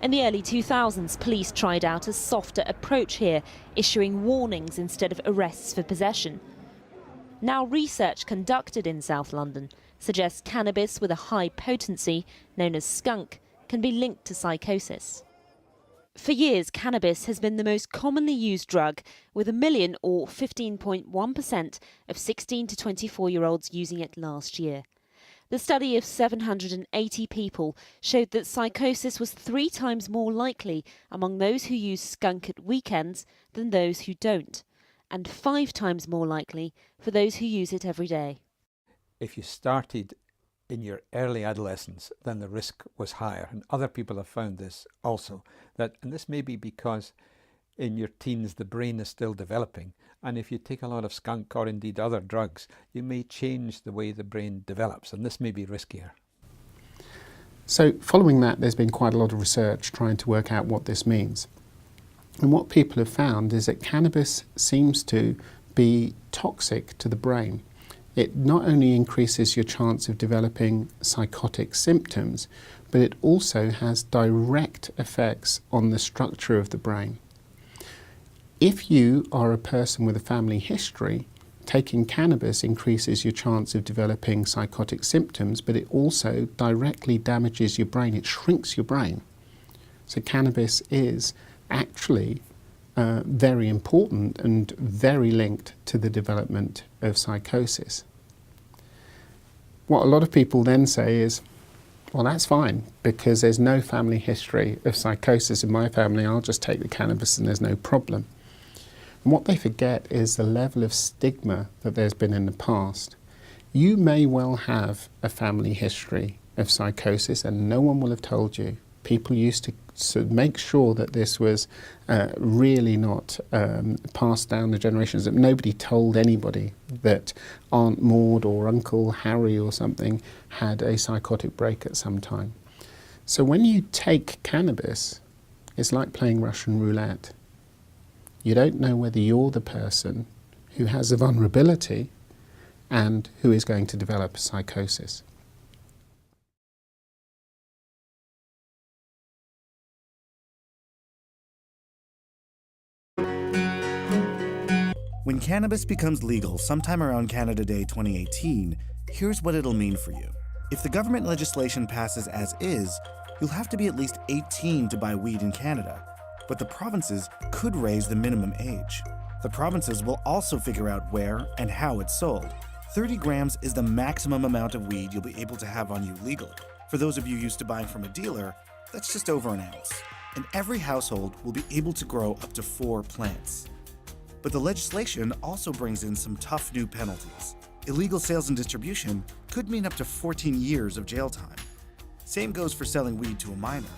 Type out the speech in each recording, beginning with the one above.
In the early 2000s, police tried out a softer approach here, issuing warnings instead of arrests for possession. Now research conducted in South London suggests cannabis with a high potency, known as skunk, can be linked to psychosis. For years, cannabis has been the most commonly used drug, with 1 million or 15.1% of 16 to 24-year-olds using it last year. The study of 780 people showed that psychosis was 3 times more likely among those who use skunk at weekends than those who don't, and 5 times more likely for those who use it every day. If you started in your early adolescence, then the risk was higher. And other people have found this also, and this may be because in your teens the brain is still developing, and if you take a lot of skunk or indeed other drugs, you may change the way the brain develops, and this may be riskier. So following that, there's been quite a lot of research trying to work out what this means. And what people have found is that cannabis seems to be toxic to the brain. It not only increases your chance of developing psychotic symptoms, but it also has direct effects on the structure of the brain. If you are a person with a family history, taking cannabis increases your chance of developing psychotic symptoms, but it also directly damages your brain. It shrinks your brain. So cannabis is actually very important and very linked to the development of psychosis. What a lot of people then say is, well, that's fine, because there's no family history of psychosis in my family. I'll just take the cannabis and there's no problem. And what they forget is the level of stigma that there's been in the past. You may well have a family history of psychosis and no one will have told you. People used to make sure that this was really not passed down the generations, that nobody told anybody that Aunt Maud or Uncle Harry or something had a psychotic break at some time. So when you take cannabis, it's like playing Russian roulette. You don't know whether you're the person who has a vulnerability and who is going to develop a psychosis. When cannabis becomes legal sometime around Canada Day 2018, here's what it'll mean for you. If the government legislation passes as is, you'll have to be at least 18 to buy weed in Canada, but the provinces could raise the minimum age. The provinces will also figure out where and how it's sold. 30 grams is the maximum amount of weed you'll be able to have on you legally. For those of you used to buying from a dealer, that's just over an ounce. And every household will be able to grow up to 4 plants. But the legislation also brings in some tough new penalties. Illegal sales and distribution could mean up to 14 years of jail time. Same goes for selling weed to a minor.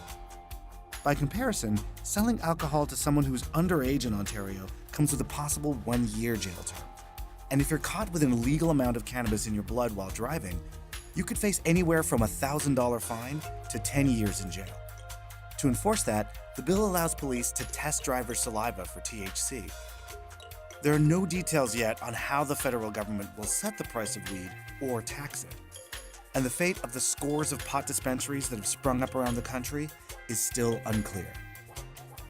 By comparison, selling alcohol to someone who's underage in Ontario comes with a possible 1-year jail term. And if you're caught with an illegal amount of cannabis in your blood while driving, you could face anywhere from a $1,000 fine to 10 years in jail. To enforce that, the bill allows police to test drivers' saliva for THC. There are no details yet on how the federal government will set the price of weed or tax it. And the fate of the scores of pot dispensaries that have sprung up around the country is still unclear.